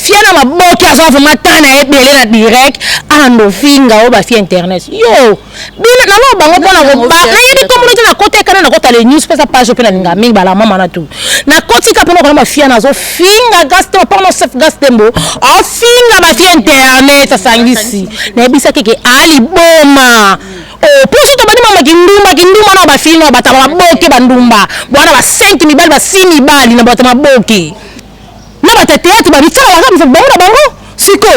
fiana maboki azo vraiment tana ebele na direct ando finga oba fi internet yo bina na lo bango pona ko ba na yebi communauté na côté kana na kota les news pesa page pena linga mingi bala mama na tu na koti ka pona ko na fiana azo finga gasto pona chef gastembo a finga ba fi internet asangisi na yebisa keke ali boma oh pour tout bani mama kinduma na ba finga ba tama boki bandumba bwana ba 5 mibali ba 6 mibali na ba tama boki na ba tete ba bitsa wa ka bango na bango siko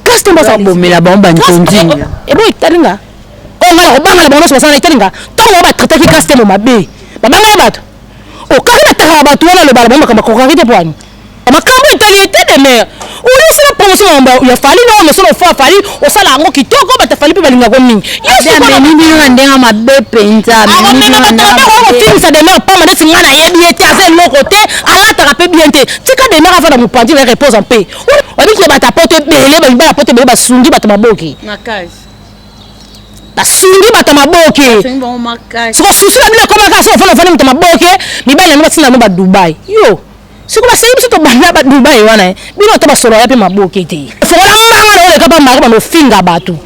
gastembo sa bomela bomba ntonzi e boy talinga o ngala obanga bango so sana talinga to ba traiter ki gastembo mabe babanga bato o kana taka bato wana le bala bomba kama kokarite pwani makambo italiete de mer uli sala promotion mba ya fali no me solo fa fali o sala ngo kitoko bata fali pe balinga ko mingi yesu ko mimi no ndenga mabe penza mimi no ndenga ko finisa de mer pa mane singa na yebi ete azel no côté ala ta pe bien te tika de mer afana mupanzi le repose en paix wadi ki bata pote bele ba pote bele ba sungi bata maboki nakazi basungi bata maboki siko susu na mina koma ka so fona mta maboki mibale no batina no ba Dubai yo siko ba sayi to bana ba Dubai wana bino to ba solo ya pe maboki te fola manga no le ka ba mara ba no finga batu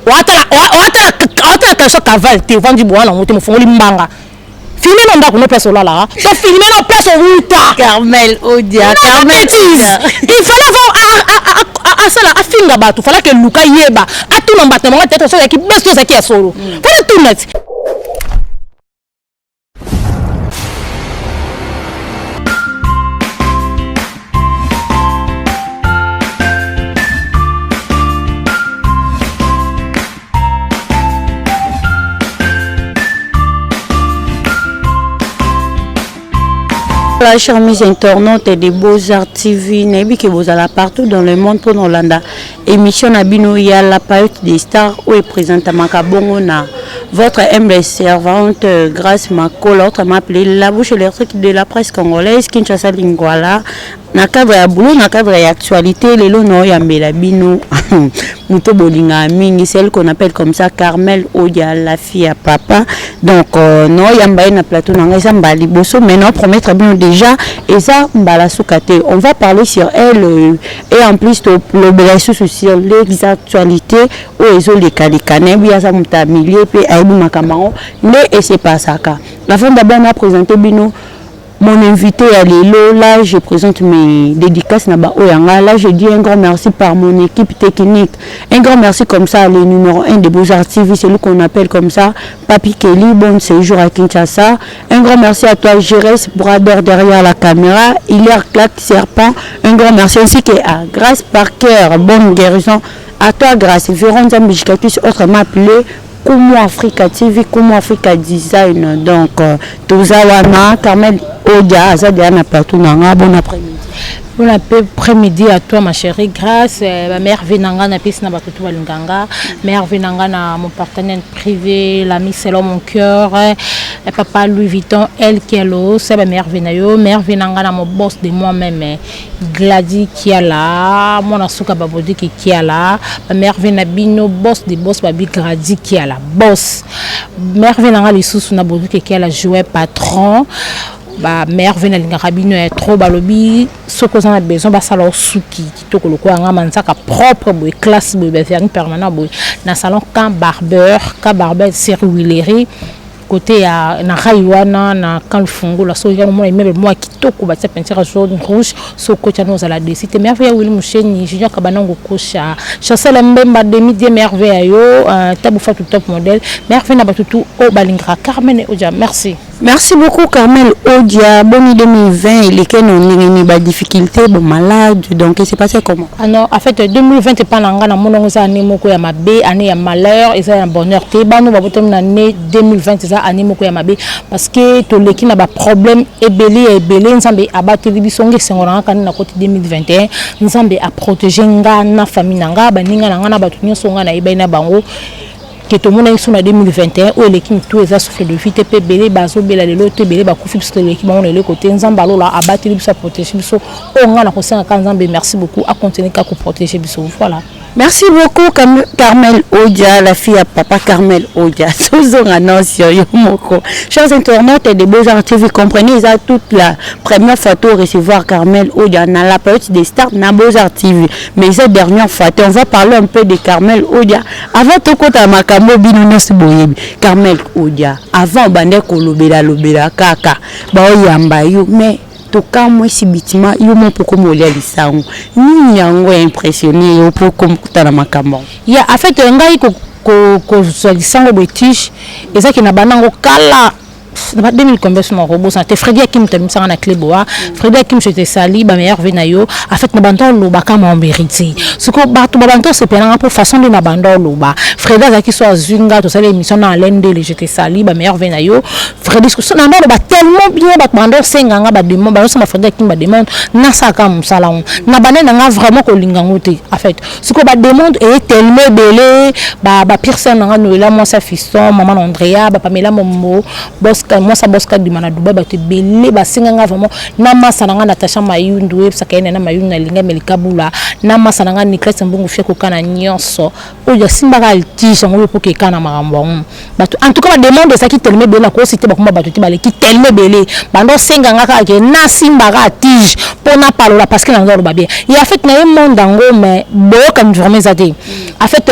wata ka so kaval te vandi bwana ngote mo fongoli mbanga filmer no ndako no place olala to filmer no place wuta Carmel Odia Carmel il fallait asala afinga batu fallait que luka yeba atuna mbata mo tete so ya ki besto za ki ya solo fallait tout net. La chers amis internautes des Beaux-Arts TV, Nabi que vous allez partout dans le monde pour Hollanda. Émission Nabino ya la palette des stars où est présente à Makabongo na votre humble servante Grâce Mako, l'autre m'a appelé la bouche électrique de la presse congolaise Kinshasa Lingwala. Na cadre ya boulot, na cadre ya actualité, les lots no yambela bino muto bolinga mingi, celle qu'on appelle comme ça Carmel Odia, la fille à papa. Donc no yamba na plateau na ngesa mbali boso, mais non promettre bien déjà et ça mbala soukate. On va parler sur elle et en plus le blessure sur les actualités où ils ont les calicane bien ça muta milieu pe aibu makamao, mais et c'est pas ça ka. La fin d'abord on a présenté bino mon invité à Lelo, là je présente mes dédicaces là-bas. Là je dis un grand merci par mon équipe technique. Un grand merci comme ça, le numéro 1 des Beaux-Arts TV, c'est lui qu'on appelle comme ça, Papi Kelly, bon séjour à Kinshasa. Un grand merci à toi, Jérès, Brader derrière la caméra, Hilaire Claque Serpent. Un grand merci ainsi qu'à Grâce Parker, bonne guérison. À toi, Grâce, Véron Zambijkatus, autrement appelé Kumu Africa TV, Kumu Africa Design. Donc, Tozawana, Carmel Odia, Azadiana Patunanga, bon après-midi. Bon après-midi à toi ma chérie, Grâce, ma mère Venanga na piste na batutu balunganga, mère Venanga na mon partenaire privé, l'ami selon mon cœur, et papa Louis Vuitton, elle qui est là, c'est ma mère Venayo, mère Venanga na mon boss de moi-même, Gladys qui est là, mon asuka babodi qui est là, ma mère Venabino, boss de boss babi Gladys qui est là, boss, mère Venanga les sous na bodi qui est là, jouet patron. Ba mère Venalinga Rabino est trop balobi ce que on a besoin ba salon souki kitoko loko nga manzaka propre boy classe boy ba faire permanent boy na salon Camp Barber série Willery côté à na Raiwana na Camp Fungo la so yano moi même moi kitoko ba peinture jaune rouge so côté nous à la décité merveille Willy Moucheni Junior Kabanango Kocha Chassel Mbemba demi de merveille yo tabu fatu top modèle merveille na batutu o balingra Carmen Odia merci. Merci beaucoup Carmel Odia. Bon 2020, il est non pas difficulté, bon malade, donc c'est passé comment? Ah non, en fait 2020 pas nanga na mononza année moko ya mabe, année ya malheur, et ça un bonheur. Te ba no ba botom na année 2020 ça année moko ya mabe parce que to leki na ba problème ebele nzambe abateli bisonge sengora kan na côté 2021, nzambe a protéger nga na famille nanga ba ninga nanga na batu nyonso nga na ibaina bango. Que tout le monde est sur 2021 où l'équipe tout est souffle de vie TP belé bazo bela le lot belé ba kufi parce que l'équipe on est le côté nzambalo là abattre sa protéger biso on a la conscience quand nzambe merci beaucoup à continuer qu'à protéger biso voilà. Merci beaucoup Carmel Odia, la fille à papa Carmel Odia. Chers internautes et des Beaux-Arts TV, comprenez, ils ont toute la première photo recevoir Carmel Odia dans la période des stars dans Beaux-Arts TV. Mais cette dernière photo, on va parler un peu de Carmel Odia. Avant tout côté à Makambo Binonos Boyebi, Carmel Odia. Avant Bande Kolobela Lobela Kaka, Baoyamba yo, mais to ka moi si bitima yo mo poko molia lisango ni yango impressionné yo poko mkutana makambo ya en fait ngai ko lisango betiche ezaki na banango kala na 2000 combien sur mon robot ça te Freddy Akim te misanga na Cléboa Freddy Akim je te sali ba meilleur venayo en fait na banto lo baka mo mérité ce que ba to banto c'est pendant pour façon de na bando lo ba Freddy Zaki so zunga to sali émission na lende je te sali ba meilleur venayo Freddy so na lo ba tellement bien ba bando senganga ba demande ba so ma Freddy Akim ba demande na saka musala na banana nga vraiment ko lingango te en fait ce que ba demande est tellement belé ba personne nga no la moi sa fiston maman Andrea ba Pamela Mombo moi ça boska di mana Dubai ba te belé ba singanga vraiment na masa nanga Natasha Mayundu e saka ene na Mayundu na linga Melikabula na masa nanga Nicolas Mbungu fie ko kana nyonso o ya simba ga altisha ngo po ke kana marambo ba en tout cas ba demande ça qui tellement belé ko cité ba kuma ba te ba qui tellement belé bando singanga ka ke na simba ga tige pona palola parce que na ngoro ba bien et en fait na monde ngo mais bo comme vraiment ça en fait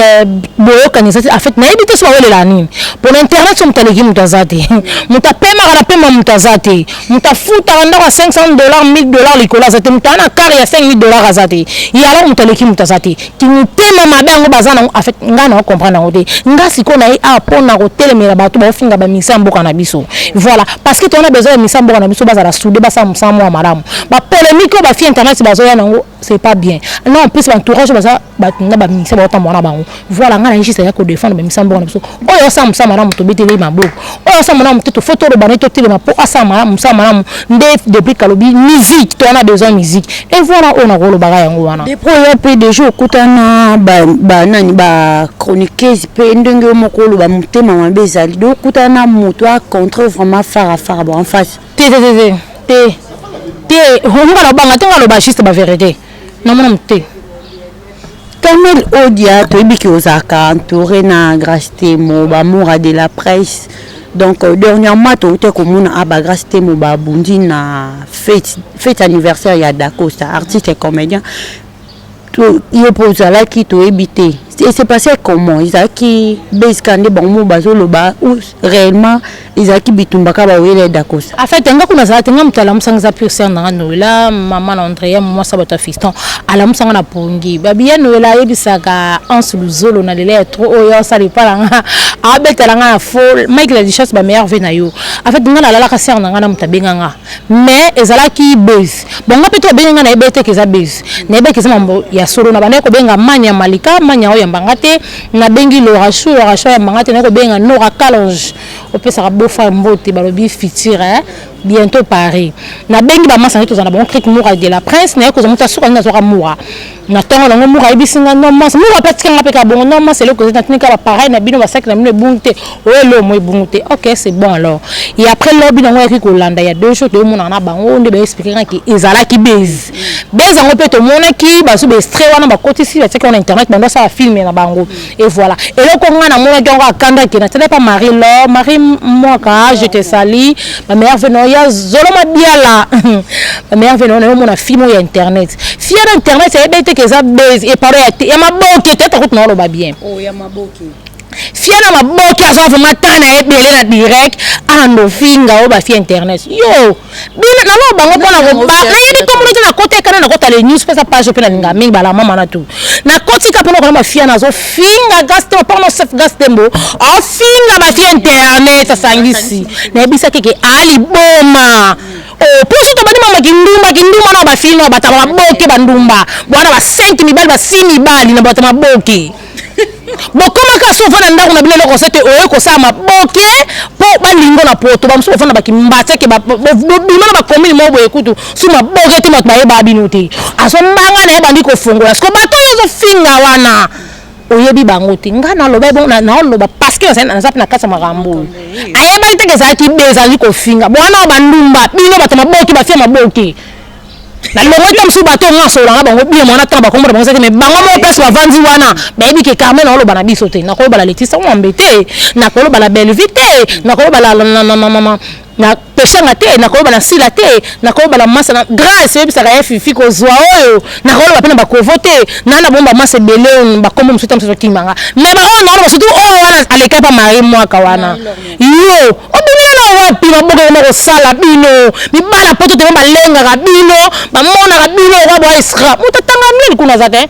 bo comme ça en fait na ebité so wele la nini pour internet sur mtalegi mutazate mutapema kana pema mutazate mutafuta ndako $500 $1000 likola zate mutana kare ya $5000 azate ya alors mutaleki mutazate kimutema mabango bazana en fait ngana comprendre ngote ngasi ko na a pona ko telemela bato ba finga ba misambo kana biso voilà parce que tu as besoin de misambo kana biso bazala souder ba sa musambo wa maramu ba polémique ba fi internet bazoya nango c'est pas bien non en plus l'entourage baza ba na ba misambo ta mona bango voilà ngana nchi ça ko défendre ba misambo kana biso oyo sa musambo maramu to betele maboko oyo sa maramu to photo de baneto telema po asa maramu nde depuis kalobi musique to na besoin musique et voilà on a rolo baga yango wana des projets de jour kutana ba nani ba chroniqueuse pe ndenge mokolo ba mutema mabezali do kutana muto a contre vraiment fara bon en face te honga banga tenga lo ba juste ba vérité non mon te Carmel Odia to ibiki ozaka entouré na Grâce Temo ba moura de la presse. Donc dernièrement tu étais comme à Grâce Temo ba bundi na fête anniversaire ya Dacosta artiste et comédien il pose là qui to éviter et c'est passé comment ils a qui basically bon mo bazolo ba ou réellement ils a qui bitumba ka ba wele Dacosta en fait nga kuna za tenga mtala msanga pure ser na no la maman Andrea moi ça bata fiston ala msanga na pongi ba bien no la yebisaka ans luzolo na lele trop oyo ça li pala nga abetela nga fol Mike la dichesse ba meilleur venayo en fait nga la ka ser na nga na mtabenga nga mais ezala ki base bon nga peto benga na ebete ke za base na ebeke za mambo ya solo na bana ko benga manya malika manya oyo mbangate na bengi lo rasho ya mbangate na ko benga Nora Kalonge opesa bofa mbote balobi futur bientôt Paris na bengi ba masa to zana bon clic moura de la prince na ko zamuta suka na zoka moura na tongo ngo moura ibisinga no mas moura patika nga peka bon non mas le ko zana tika ba pareil na bino ba sac na bino bunte olo mo bunte OK c'est bon alors et après lobi na ngo ko landa ya deux jours de mona na bango nde ba expliquer ki ezala ki base ngo peto mona ki ba su be stray wana ba côté si ba tika na internet bando ça filmer na bango et voilà et le ko nga na mona jonga kanda ki na tele pas Marie moi quand je te sali ma mère venait ya zoloma biala ma mère venait on a film ya internet fia d'internet c'est bête que ça base et parler ya maboki tete ko na lo ba bien oh ya maboki fia na maboki azo vraiment tana ebele na direct ando finga o ba fia internet yo bina na lo bango pona ko ba na yebi communauté na côté kana na kota les news pesa page pe na linga mingi bala mama na tout na koti ka pona ko ma fia na zo finga gaste pas no chef gaste mbo a finga ba fia internet sangisi na ebisa keke ali boma oh poso to bani mama kindumba na ba finga ba ta ba boke bandumba bwana ba 5 mibali ba 6 mibali na ba ta maboke bokoma ka sofa na ndako na bilelo ko sete oyo ko sa maboke po balingo na poto ba mso fana bakimbate ke ba bimana ba komi mo boye kutu su maboke ti matbaye ba binuti aso mbanga na ebandi ko fungola sko bato zo finga wana oyebi bango ti ngana lo ba na lo ba parce que na sapi na kasa makambo ayeba iteke za ki beza liko finga bwana ba ndumba bino ba maboke ba fia maboke na longo tam su bato ngaso la bango bien mona tamba ko mo bango seke me bango mo place wa vandi wana baby ke Carmen na lo bana biso te na ko bala Letisa mo ambete na ko bala belle vite na ko bala na pêcher na te na ko bala sila te na ko bala massa na grâce bisa ka fifi ko zwa oyo na ko bala ba ko voter na na bomba massa belé ba komo msuta msuta kimanga mais ba o na ba surtout o wana aleka pa mari moi kawana yo o bina wapi maboka na ko sala bino mibala poto te ba lenga ka bino ba mona ka bino wa ba isra mutatanga mleni kuna zate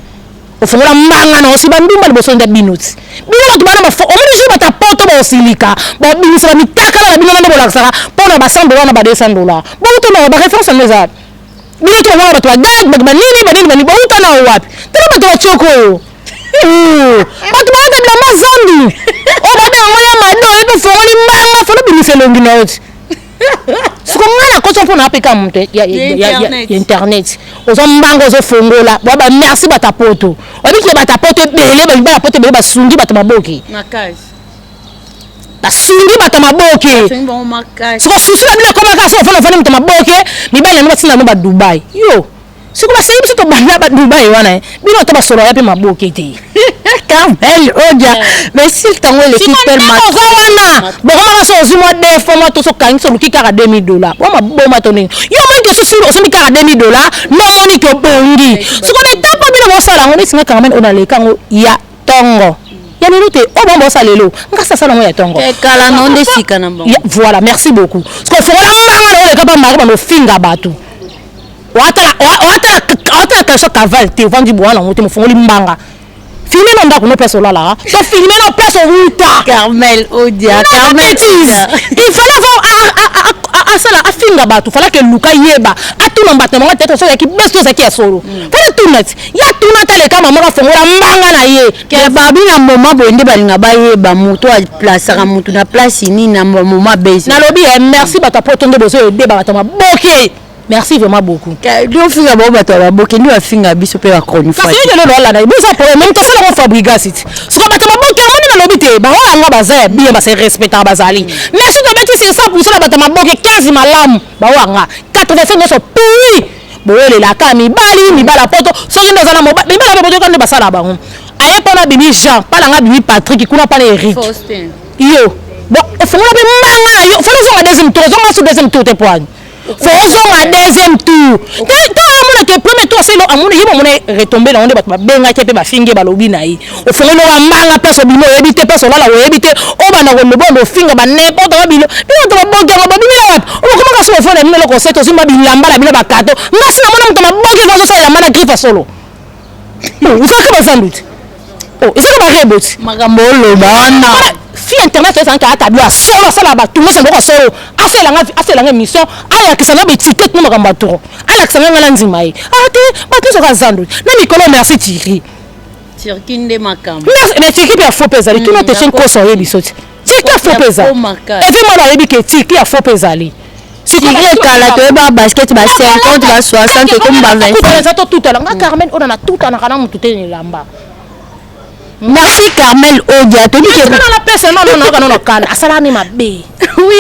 ofungola mbanga na osi bandumba liboso nda binuti bino bato bana bafo omoni jour bata poto ba osilika ba binisa mitaka na bino na bolakisaka pona ba $100 na ba $200 boto na ba référence na za bino to wana bato ba nini boto na wapi tena bato ba choko yo bato ba nda na mazambi o ba da ngwa ya mado ebe fongoli mbanga fona binisa longi na oti siko ngana ko tsofo na peka mte ya internet ozo mbango ozo fongola baba merci batapoto obiki batapoto bele ba poto bele basungi batamaboki makasi basungi batamaboki siko susu na bila koma kasi ofona fona mtamaboki mibale no batina no ba Dubai yo siko ba sayi biso to bana ba Dubai wana bino to basolo ya pe maboki te Carmel Odia mais s'il tango l'équipe tellement wana bokoma so zimo de format to so kangi so luki kaka $2000 boma boma to nini yo mo ke so silo so mi kaka $2000 no moni ko bongi siko na tapo bino mo sala ngoni singa Carmen ona le kango ya tongo ya lelo te o bombo salelo ngasa sala ngo ya tongo e kala non de sika na bon voilà merci beaucoup siko fo la mbanga le kapa mari ba no finga batu wata kaso kaval te vandi bwana ngote mo fongoli mbanga filmer non ndako no peso lala to filmer no peso wuta Carmel Odia Carmel il fallait asala afinga batu fallait que luka yeba atuna mbata mwa tete so yaki besto zaki ya solo fallait tunat ya tunata le kama mwa fongola mbanga na ye ke babi na moma bonde balinga ba yeba muto a place ka mutu na place ni na moma base na lobi merci bata potonde bozo de bata maboke merci vraiment beaucoup. Do finga bo bato ba boke ndi wa finga biso pe ba koni fa. Kasi yelo la na biso pour même to sala ko fabrica sit. So ba ta maboke ngoni na lobite ba wa nga baza bien ba se respecter bazali. Mais so to beti c'est 100% na ba ta maboke 15 malamu ba wa nga 85 so puis boyele la kami bali mi bala poto so ndo zana mo mi bala poto kan de basala ba ngom. Aye pona bibi Jean pala nga bibi Patrick kuna pala Eric. Yo bon fongola be manga yo fona zo deuxième tour zo nga so deuxième tour te poigne. Faisons un deuxième tour. Quand on a premier tour, c'est on est retombé dans on est benga qui peut ba finge ba lobi na yi. O fo no manga peso bino ebite peso la o ebite o ba na ko no finga ba n'importe quoi bino. Bino to ba boke ba bino wat. O ko ka so fo na bino ko seto zimba bilamba la bino ba kato. Ngasi na mona mto ba boke ko so sa la mala grifa solo. O so ka ba sandwich. Oh, est-ce que ba rebot? Magambo lo ba wana. Fi internet ça en carte bien solo ça là-bas tout le monde s'en solo assez la mission aya que ça na betiquette no makamba to ala que ça na ngala nzima yi ate ba tout ça zandu na mikolo merci Thierry Tirkinde makamba mais Thierry pe faux pezali tout notre chaîne ko so yebi soti Thierry faux pezali et puis moi la yebi que Thierry faux pezali si tu veux kala to ba basket ba 50 ba 60 comme ba 20 tout à l'heure Carmen on a tout à l'heure mutu te lamba. Merci Carmel Odia. Tu dis que la personne non kana asala ni mabe. Oui,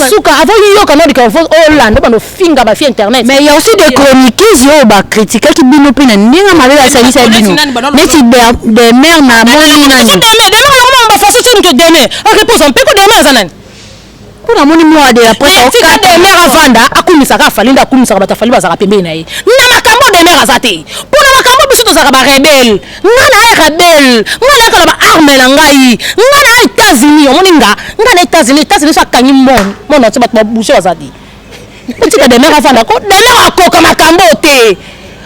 suka avant yo kana di ka Hollande ba no finga ba fi internet. Mais il y a aussi des chroniqueuses yo ba critiquer qui bino pena ninga male la salisa bino. Mais tu des mères na moni nani. Des mères ba forcer tu te demain. Repose un peu ko demain zanan. Kuna moni moi de après ça ka des mères avanda akumisa ka falinda akumisa ka batafali ba za ka pembe na ye. Na makambo des mères azate. Pona makambo biso to za ka ba rebelle. Ngana ay rebelle. Ngana ka ba arme na ngai. Ngana ay États-Unis omoni ngana États-Unis so kanyi mon na tsabat ba boucher azadi. Petit ka des mères avanda ko des mères akoka makambo te.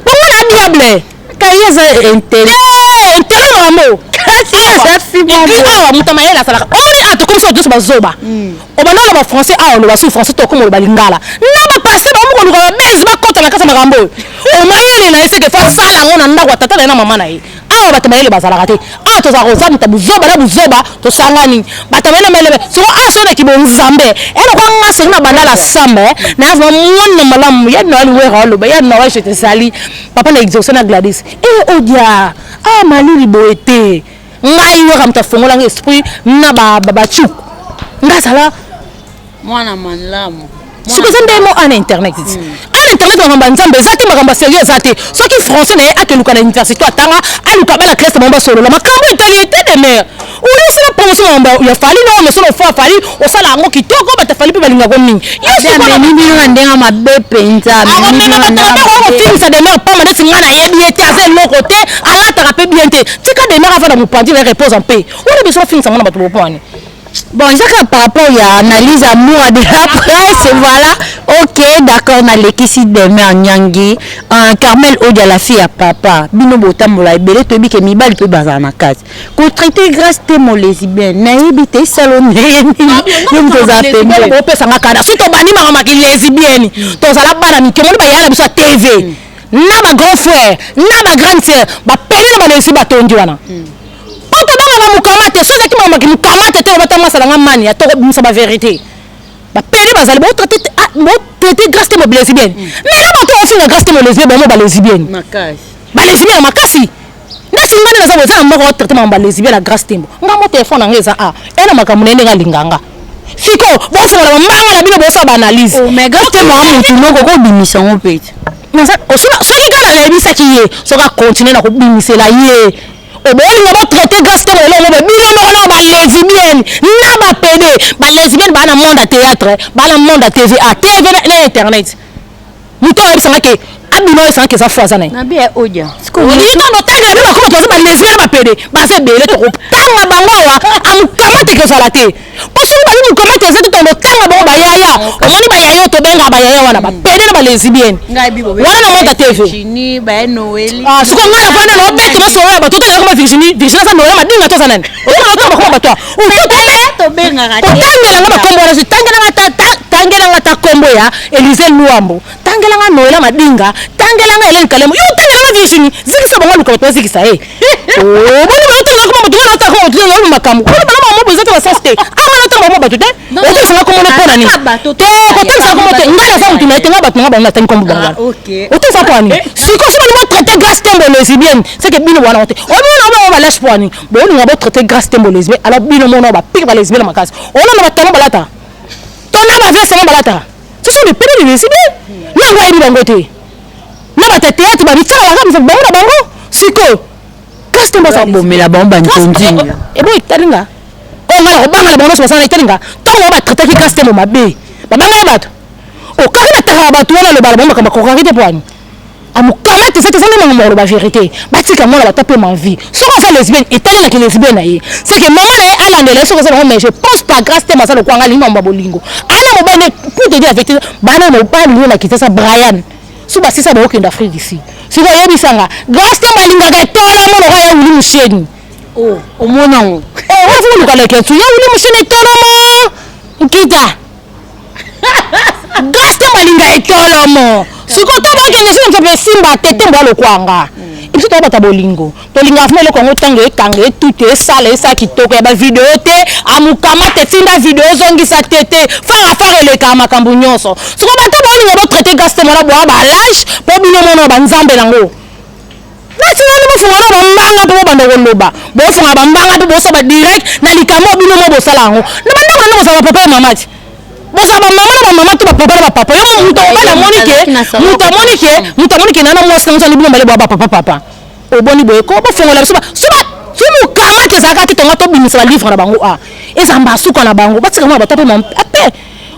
Ngana diable. Kaya za intérêt mamo. Ça fi bon. Ah mutama yela sala. Oni atukum so just bazoba. Obana ba français ah on va sous français to comme ba lingala. Na ba passer ba mu ko ba base ba kota na kasa makambo. O mayele na ese ke fa sala ngona ndakwa tata na mama na yi. Ah batamayele bazala kate. Ah to za rozani ta buzoba to sangani. Batamayele melebe. So aso na kibo nzambe. Eno kwa ngase na bandala sambe. Na va mwana malamu ya no ali we holo ba ya no wa chete sali. Papa na exaucer na Gladys. Odia. Ah maliri boete. Ngai yo kamta fongola esprit na ba chuk. Ngasala mwana manlamu. Supposons des mots en internet. En internet makambo nzambe ezate makambo sérieux ezate soki français na akeluka na université atanga aluka bana classe makambo solo makambo intégrité de mère oyo sala promotion makambo ya fali na mesolo fo fali osala yango kitoko bata fali pe balinga ko mingi yesu ndenga mabe penza ça de mère pas madame ngana yebi ete azel loko te alata ka pe bien te tika de mère avant de mupandi na repose en paix on a besoin finir ça mona bato bopani. Bon, ça par rapport à l'analyse amour de la presse, voilà. Ok, d'accord, on a l'équipe de mère Nyangi, Carmel Odia la fille à papa, Bino Botamola, Belé Tobi qui mi bal peut bazar na case. Qu'on traité grâce tes mots lesbiennes, naïbité salonné, nous vous appelons. On peut s'en accorder. Si tu bani ma qui lesbienne, tu as la barre qui monte pas y aller sur TV. Na ma grand frère, na ma grande sœur, ba pele na lesbi batondi wana. Mukamate so zaki mama ki mukamate te batama salanga mani ya to bisa ba vérité ba pele bazali bo traiter grâce te mo lesbienne mais là bato ofinga grâce te mo lesbienne ba lesbienne makasi ba lesbienne makasi na singana na zabo za moko traiter mama lesbienne la grâce te mo ngamo téléphone ngeza ena makamune ndenga linganga siko bo finga na mbanga na bino bo sa ba analyse mais grâce te mo mutu noko ko bimisa ngo pete na ça soki kala lebisa ki ye soka continuer na ko bimisela ye obolinga ba traiter grâce te mo bino na ba lesbienne na ba pédé ba lesbienne ba na monde à théâtre ba na monde à TV à TV na internet muto ebisanga ke abino esanga ke za fois na na bien odia olito no tanga na ko to ba lesbienne ba pédé ba se belé to tanga bango wa amukamate ke zala te parce que ba mukamate za to tanga bango ba yaya omoni ba yaya to benga ba yaya wana ba pédé na ba lesbienne wana na monde à TV Virginie ba Noël suko ngana fana no beto na soya ba to to kama Virginie sa Noël ma dinga to sanan o to ba ko ba to to benga ga tangela nga makombo na tangela nga ta kombo ya Elise Luambo tangela nga Noela Madinga tangela nga Helen Kalemo yo tangela nga Virginie zikisa bango luka to zikisa boni ba to ko mutu na ta ko mutu na makambo boni ba mo bezo to saste amana to mo batu te o to sanga ko mo pona ni to ko to sanga ko te ngala sa mutu na te ngaba ngaba na tan kombo bango o to sa poni siko so mo traiter grâce tembo lesbienne c'est que bino wana te o no ba lâche poni boni ngaba traiter grâce tembo lesbienne alors bino mo no ba pique ba lesbienne makasi on a ba tano balata tona ba veste mo balata ce sont des pédés lesbiennes na ngwa iri bango te na ba théâtre ba bitsa la ba bango na bango siko grâce tembo sa bomela bomba ntonzi e boy talinga o ngala obanga la bango so sana talinga tongo ba traiter ki grâce tembo mabe ba banga bato o kala ta ba to na le bala bomba kama ko karite poani amukamate c'est ça même la vérité batika moi la taper ma vie so on fait lesbienne et telle que lesbienne ayi c'est que maman est à l'andela so ça mais je pense pas grâce te masalo kwanga linga mbabolingo ana mobane pour te dire avec bana mobali na kitasa Brian so ba sisa ba okenda Afrique d'ici si va yebisanga grâce te malinga ka tola mono ka ya wuli musheni o mona o wa vulu ka leke tu ya wuli musheni tola mo nkita grâce te malinga etola mo siko to ba kende so mpe simba tete mbo lokwanga ibi to bata bolingo to linga fumele ko ngotango ekanga etute esala esa kitoko ya ba video te amukamate tinda video zongisa tete fara le kama kambu nyonso siko bata bolingo bo traiter grâce te mona bo ba lâche po bino mono ba nzambe nango natina ni mofunga no bambanga po banda koloba bo funga bambanga po bo so ba direct na likamo bino mo bo sala ngo na banda ko no so ba papa mamati bosa ba mama to ba papa ba papa yo muto bana monike nana mo sanzo ni bimba le ba papa oboni boye ko ba fongola so mu kama te zaka te tonga to bimisa ba livre na bango eza mbasuka na bango batika mo ba tape mo ape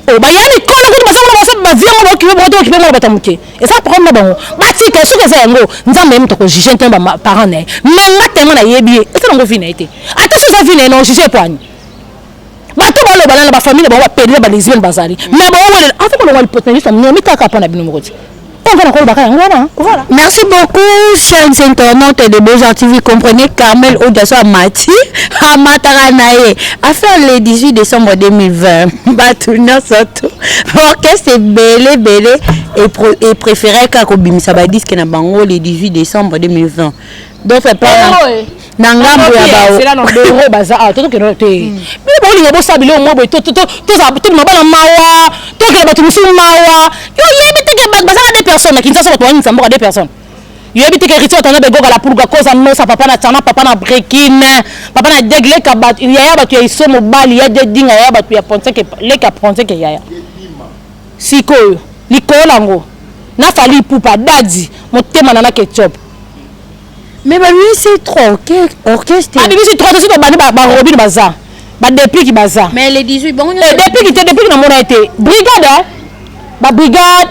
o ba yani kono ko basanga ba vie mo ki bo to ki mo ba tamuke eza problème na bango batika so ke za yango nzambe mto ko juger ntemba ma parents ne menga tema na yebi eza ngo vina ete ata so za vina no juger poani bato ba lo balana ba famille ba pédé ba lesbienne bazali mais ba wele en fait ko lo potentiel mi mitaka pa na bino moko on va encore baka ngwana voilà. Merci beaucoup chers internautes de Beaux Arts TV. Comprenez Carmel Odaso Mati Amataranaye a fait le 18 décembre 2020 Batuna Soto orchestre c'est belé et préféré kako bimisa ba disque na bango le 18 décembre 2020 donc fait pas nangambo ya bao c'est là non de baza to que no te mais bon linga bo sabile o mo boy to mabala mawa to que batu musu mawa yo yebi te que baza des personnes qui sont toi ni sambo des personnes yebi te que rito tana be goga la pulga cause no sa papa na tana papa na breaking papa na degle ka bat ya batu ya iso mobali ya de dinga ya batu ya ponte que le ka ponte que ya siko likolango na fali pupa dadi motema na ketchup. Mais bah lui c'est trop orchestre. Ah c'est trop c'est bani ba robin baza. Ba depuis qui baza. Mais les 18 bon depuis na mona été brigade ba brigade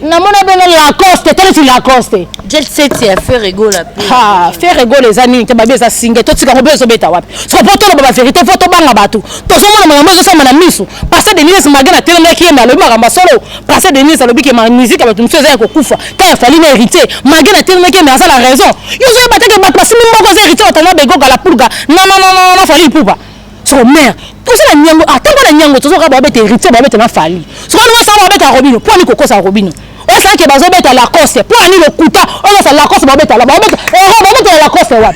na mona ben Lacoste telle sur Lacoste. Jet set c'est faire rigolo la paix. Ah faire rigolo les amis te ba beza singe to tsika ngobezo beta wapi. So poto ba vérité photo banga batu. To so mona mama zo sama na misu. Passer de Nice magana tele na kienda le ba solo. Passer de Nice alobi ke ma musique ba tumso za ko kufa. Ka fali na hérité. Magana tele na kienda ça la raison. Yo zo ba te ba passer mimo ko za hérité otana bego gala pulga. Non fali pupa. So mère. Tout ça la nyango atanga na nyango to so ka ba beta hérité ba beta na fali. So ka no sa ba beta robino. Po ni koko sa robino. On sait que bazo beta la Lacoste. Pour ani le kuta, on sa Lacoste ba beta la ba beta. Ba beta la Lacoste wa.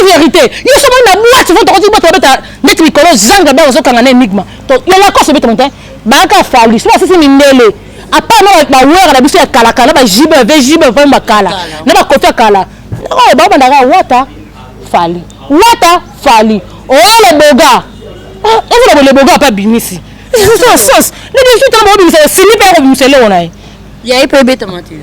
La vérité. Yo so na boîte vont te dire ba beta net mikolo zanga ba zo kanga na enigma. To yo la Lacoste beta monte. Ba ka fali. So c'est mindele. Apa no ba wera na biso ya kala kala ba jibe va makala. Na ba kofi kala. Oh ba ndaka wata fali. Wata fali. Oh le boga. Ah, et le boga pas binisi. C'est un sens. Les gens qui ont dit c'est pas comme c'est là on a. Il y a pas bête mentir.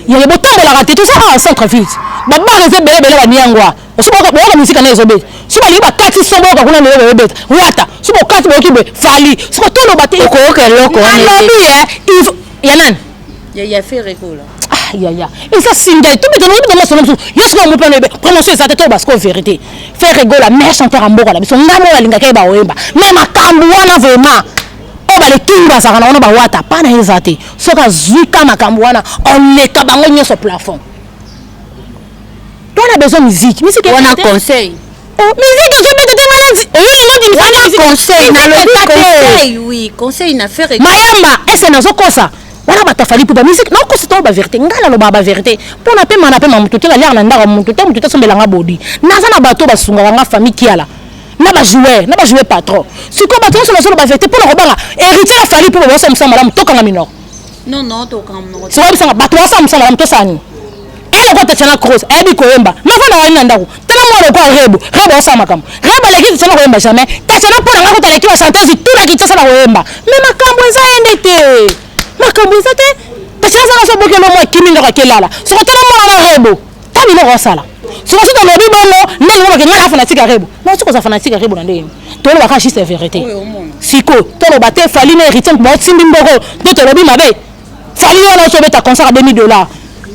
Il y a le bouton de la raté tout ça en centre ville. Baba réserve belle la niangwa. Oso ba musique na ezobe. Si ba liba kati sombo ka kuna le bête. Wata. Si ba kati ba kibe fali. Si ko tolo baté ko ke loko on est. Yanan. Il y a fait rigolo. Ah ya. Et ça singa tout mais on est dans son. Yes ko mo pene prononcer ça tête parce que vérité. Faire rigolo la mère chanteur en boka la biso ngamo la linga ke ba wemba. Mais makambu wana vraiment. Les kimba ça on ba wata pas na ezate soka zuika makambo wana on le kabango nyoso plafond. Toi on a besoin de musique on a conseil. Oh musique je peux te malade. On a conseil na le conseil oui conseil na faire mayamba ese nazo kosa wana batafali pour ba musique non kosa to ba vérité ngala lo ba vérité pour na pe mutu te la lire na ndaka mutu te sombelanga body naza na bato basunga nga famille kiala na ba jouer patron si ko patron sur la vérité pour le robanga héritier la fali pour bossa msama la mtoka nga minor non to kam no so wa bisanga bato wasa msama la mtosani ele ko tachana cross ebi ko yemba mafana wa ina ndako tena mo ko rebo wasa makam rebo le kiti tachana ko yemba jamais tachana pour nga ko tala ki wa chanteuse tout la kitasa la yemba mais makambo eza endete makambo eza te tachana za so bokelo mo kimi ndaka kelala so ko tena mo na rebo tani no wasala so ko to lobi bongo ndenge mo ke ngala fana tika rebo non so ko za fana tika rebo na ndenge to lo baka juste vérité siko to lo baté fali na héritier bo timbi mboko to lobi mabe fali na so beta concert à $2000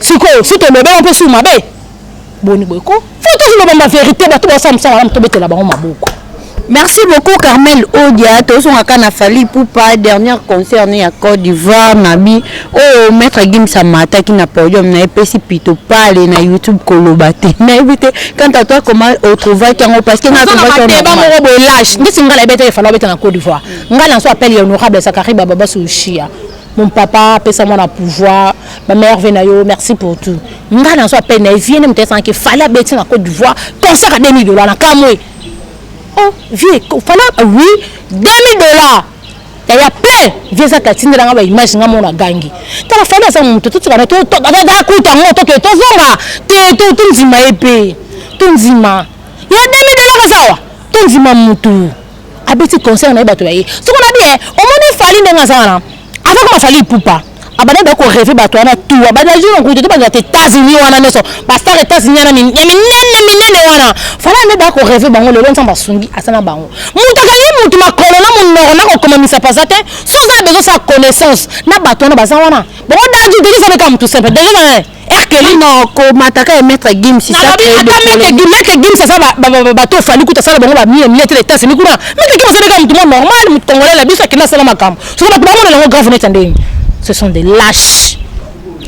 siko si to lobi on peut sou mabe boni boyko faut to lo ba vérité ba to ba samsa la to betela ba maboko. Merci beaucoup Carmel Odia. Tous on a kana fali pour pas dernier concert à Côte d'Ivoire nabi oh maître Gim Samata qui n'a podium na epesi pito pale na YouTube kolobate. Na éviter quant à toi comment au travail quand parce que na travail on ba mo bo lâche. Ndi singala bete fala bete na Côte d'Ivoire. Ngala so appelle honorable Sakari Baba Souchia. Mon papa pesa mon pouvoir, ma mère Venayo, merci pour tout. Ngala so appelle na vient me tesa que fala bete na Côte d'Ivoire concert à $2000 na kamwe. Oh, vieux, oui, $2000. Il y a plein vieux ça qui tient dans la image nga mona gangi. Tu as fait ça mon tout tu vas tout da kuta moto que to zonga to nzima epé. To nzima. Il y a $2000 sawa. To nzima mutu. Abeti concert na bato yaye. Ce qu'on a dit on moni fali ndenga sana. Avec ma fali poupa. Abana da ko rêver bato na tout. Abana jour on kuta ba les États-Unis wana neso. Ba star États-Unis na minene wana. Fala ne da ko rêver bango le lonsa basungi asana bango. Muta ka mutu makolo na munoro na ko komamisa pasate. Sans ça besoin sa connaissance na bato na baza wana. Bon da ju déjà ça comme tout simple. Déjà Erkeli non ko mataka maître Gim si ça maître Gim ça bato fali kuta sala bango ba mi les États-Unis kuna. Maître Gim ça comme tout monde normal mutu congolais la biso kina sala makam. So ba bango na grave net ndenge. Ce sont des lâches.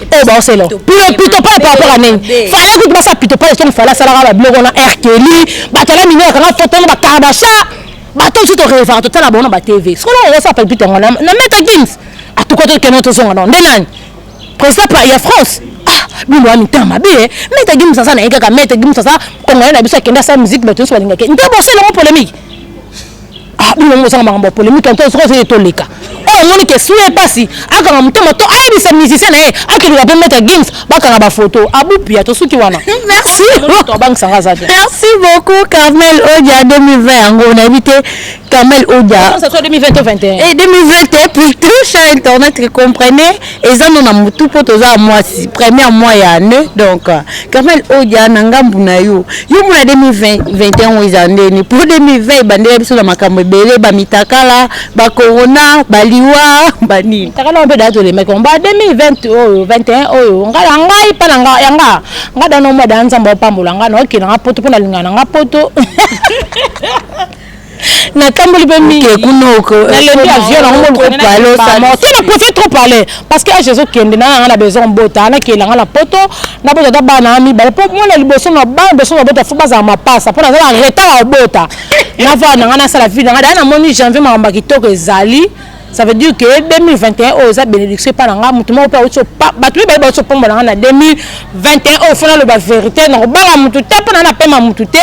Eh ben c'est là. Plutôt pas par rapport à Nene. Fallait que tu passes plutôt pas il fallait ça la blog on a Erkeli, batala mineur quand photo na Kardasha. Bato tout au référent tout la bonne ba TV. Ce qu'on on s'appelle plutôt on na mettre Gims. À tout côté que notre son non. Ndenan. Président il y a France. Ah, bino ami tama be. Mettre Gims ça na eka mettre Gims ça congolais na biso kenda sa musique bato so balinga ke. Ndé bosser le polémique. Ah, bino mo sanga makambo polémique en tout cas c'est toleka moni ke soué passé akanga mutema to ayebisa musicien na ye akeli ba mettre games bakanga ba photo abupia to suki wana merci to bang sanga za merci beaucoup Carmel Odia 2020 ngo on a invité Carmel Odia ça soit 2020 ou 21 et 2021 plutôt sur internet que comprenez et ça non a mutu poto za mois premier mois ya année donc Carmel Odia nangambu na yo mona 2021 wizandeni pour 2020 bandela biso na makambo ebele ba mitakala ba corona baliwa bani takala on peut dato les mecs on ba 2020 oyo 21 oyo ngala ngai pa nga yanga ngada no moda nzamba opambola ngana okina ngapoto pona lingana ngapoto na tamboli be mi kunoko na le avion na ngolo ko palo ça tu ne peux trop parler parce que Jésus kende na ngana besoin bota na kela ngala poto na bota da bana mi ba po mo na liboso na ba besoin bota fo baza mapasa pona za retard bota na va na ngana sala vie ngada na moni janvier mamba kitoko ezali. Ça veut dire que 2021 aux bénédiction par nga mutuma pa ocho pa batu ba ocho pomba na 2021 au fond la vérité na ba mutu te pona na pema mutu te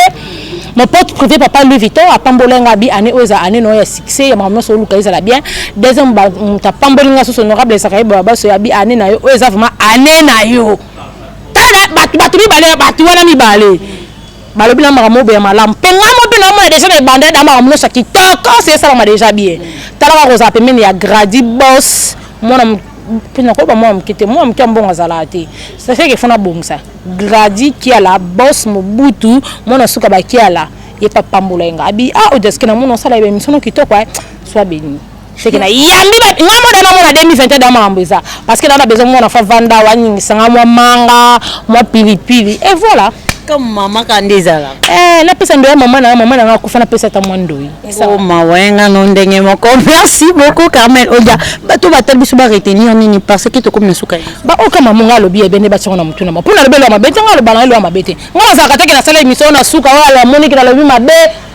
mon pote privé papa Louis Vuitton a pambolenga bi année oza année no ya succès ya maman so luka izala bien deuxième ba ta pambolenga so honorable sakai ba so ya bi année na yo oza vraiment année na yo tala batu bi balé batu wana mi balé balobi na makambo be malamu penga mo pe na mo déjà de bande da makambo so kitoko c'est ça ma déjà bien tala ka roza pemene ya gradi boss mona pena ko ba mo mkete mo mkambonga zalati ça fait que fona bongsa gradi qui a la boss mobutu mona suka ba qui a la ye pa pambolenga abi o deske na mona sala be misono kitoko soit béni c'est que na yambi ba ngamo da na mona 2021 da makambo ça parce que na besoin mona fa vanda wani sanga mo manga mo pilipili et voilà comme maman kandezala na pesa ndo maman na kufa na pesa ta mwandoi oh mawenga no ndenge moko merci beaucoup Carmel Odia bato batal biso ba retenir nini parce que to comme na suka ba o kama munga lobi ebene ba tsona mutuna ma pula lebelo mabete ngalo bana lo mabete ngala za kateke na sala émission na suka wala monique na lobi mabe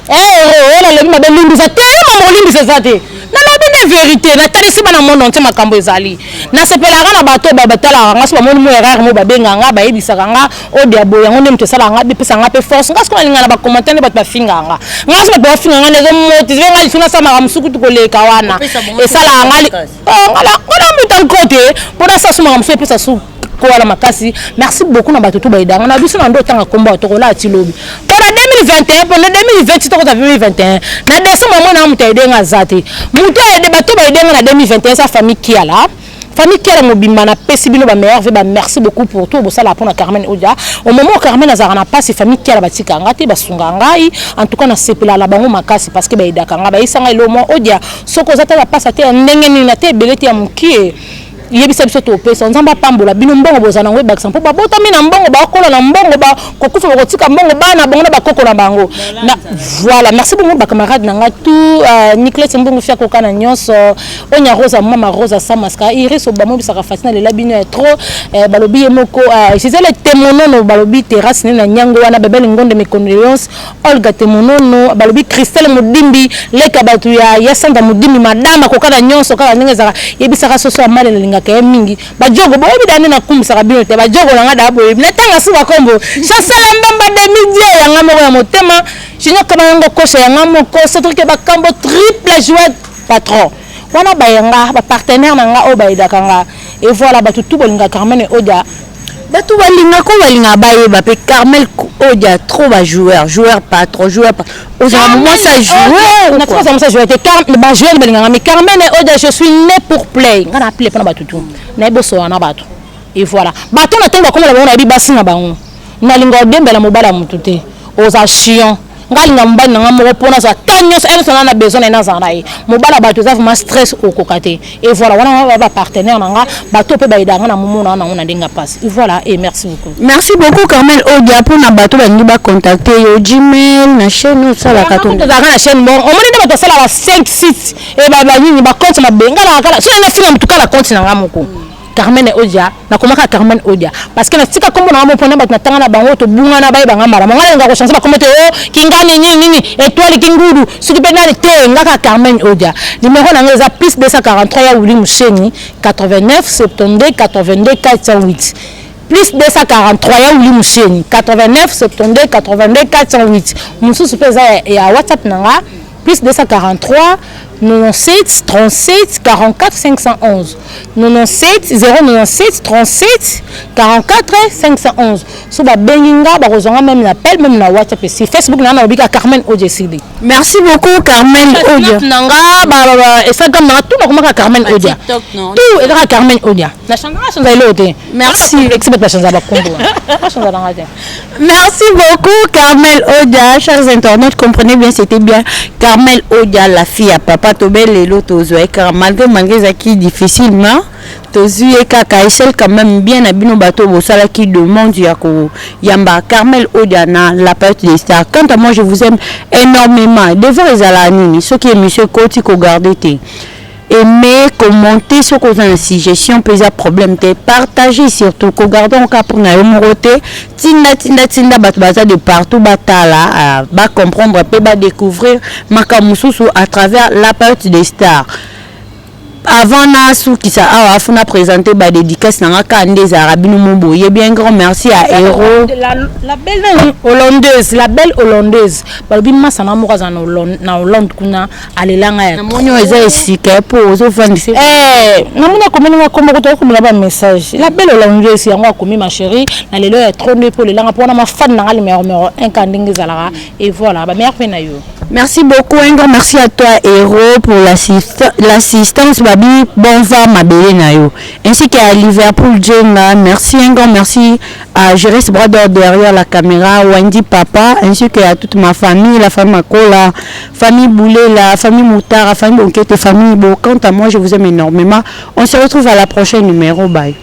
wala lobi mabe limbiza te mama limbiza zate na lobi de vérité na talisi bana monde entier makambo ezali na sepela na bato ba batala nga so ba moni mo erreur mo ba benga nga ba yebisa nga o diabo yango ndem tesala nga bipesa nga pe force nga so ko linga na ba commentaire ba finga nga so ba finga nga lezo motivé nga lisuna sama ga musuku to koleka wana esala nga ngala mutan côté pour ça suma ga musuku pesa su ko wala makasi merci beaucoup na bato to ba idanga na biso na ndo tanga komba to kola tilobi pour 2021 pour 2020 to ko 2021 na décembre mo na muta idenga zate muta de bato ba idenga na 2021 sa famille qui a là famille qui a mobimba na pesi bino ba meilleur ba merci beaucoup pour tout bo sala pour Carmen Odia au moment où Carmen azarana pas c'est famille qui a ba tika ngati ba sunga ngai en tout cas na sepela la bango makasi parce que ba idaka nga ba isanga lo mo Odia soko zata la passe te ndenge ni na te beleti ya mukie yebisa biso to pesa nzamba pambola bino mbongo bozana ngwe bakisa mpo babota mina mbongo bakola na mbongo ba kokufa bakotika mbongo bana bango na bakoko na bango na voilà merci beaucoup ba camarade nanga tout Nicolas Mbongo fia kokana nyonso onya Rosa mama Rosa Samaska Iris obamo bisaka fatina le labino est trop balobi emoko c'est le témonono balobi terrasse na nyango wana bebel ngonde mes condoléances Olga témonono balobi Christelle Mudimbi leka batu ya Santa Mudimbi madame kokana nyonso kala ngeza yebisaka soso amale kaya mingi bajogo boyebi dane na kumbisa bino te bajogo na ngada boyebi na tanga suba kombo chasala mbamba de midi ya ngamo ya motema jinyo kama yango kosha ya ngamo ko sotrike bakambo triple joie patron wana bayanga ba partenaire nanga o bayidaka nga et voilà batu tout bolinga Carmen Odia batu balinga ko balinga bayeba pe Carmel Odia trop ba joueur patron joueur aux moments ça joueur on a trop ça joueur te ba joueur balinga mais Carmen Odia je suis né pour play ngana play pana batu tout na boso na batu et voilà bato na tenga comme la bona bi basina bango na linga dembela mobala mutute aux chiant ngalinga mbali na ngamo pona sa tanyo sa eno na besoin na zanai mobala bato za vraiment stress au kokate et voilà wana ba partenaire nanga bato pe ba idanga na mumuna na ona ndinga passe et voilà et merci beaucoup Carmel Odia pour na bato ba ngi ba contacter yo Gmail na chaîne ça la katonda na chaîne bon on moni de bato sala ba 5 sites et ba ngi ba compte ma benga la kala so na finga mutuka la compte na ngamoko Carmen Odia na komaka Carmen Odia parce que na tika kombo na mopona bat na tanga na bango to bunga na bayeba ngamba mangala nga ko changer ba komote kingani nini étoile kingudu suki penali te ngaka Carmen Odia numéro na ngeza plus 243 ya Wuli Musheni 89 72 82 408 plus 243 ya Wuli Musheni 89 72 82 408 mususu peza ya WhatsApp nanga plus 243 97 37 44 511 97 097 37 44 511 so ba benginga ba kozonga même l'appel même na WhatsApp si Facebook na obika Carmen Odia Sidi. Merci beaucoup Carmen Odia. Nanga ba Instagram na tout comme Carmen Odia. Tout est Carmen Odia. Na changa changa lote. Merci. Expert la changa ba Congo. Merci beaucoup Carmel Odia. Chers internautes, comprenez bien, c'était bien Carmel Odia, la fille à papa Tobel et l'autre car malgré ça qui est difficilement Tozu et Kaka et celle quand même bien à Bino Bateau Bossala qui demande Yako Yamba Carmel Odia na la période des stars. Quant à moi, je vous aime énormément. Devant les alanini, ce qui est monsieur Koti ko garder aimer, commenter ce qu'on a une suggestion, plusieurs problèmes, partager surtout, qu'on garde en cas pour nous roter, tinda batbaza de partout, batala, va comprendre, va découvrir Makamususu à travers la période des stars. Avant Nassou qui s'est présenté la dédicace dans des Arabes, nous bien grand merci à Héros. La belle hollandaise, la belle hollandaise. Balbima sana moraza na Hollande kuna alelanga ya. Monyo eza esika pour aux fans. Namuna komena komba ko to ba message. La belle hollandaise yango akomi ma chérie, na lelo ya trône pour lelanga pour na ma fan na le numéro 1 kandingi zalara et voilà ba meilleur na yo. Merci beaucoup, un grand merci à toi Héros pour l'assistance babi bon va ma belle nayo ainsi qu'à Liverpool Jenga. Merci, un grand merci à Jérès Brador derrière la caméra, Wendy Papa, ainsi qu'à toute ma famille, la famille Makola, famille Boulet, la famille Moutara, famille Bonquette, famille Beau. Quant à moi, je vous aime énormément. On se retrouve à la prochaine numéro. Bye.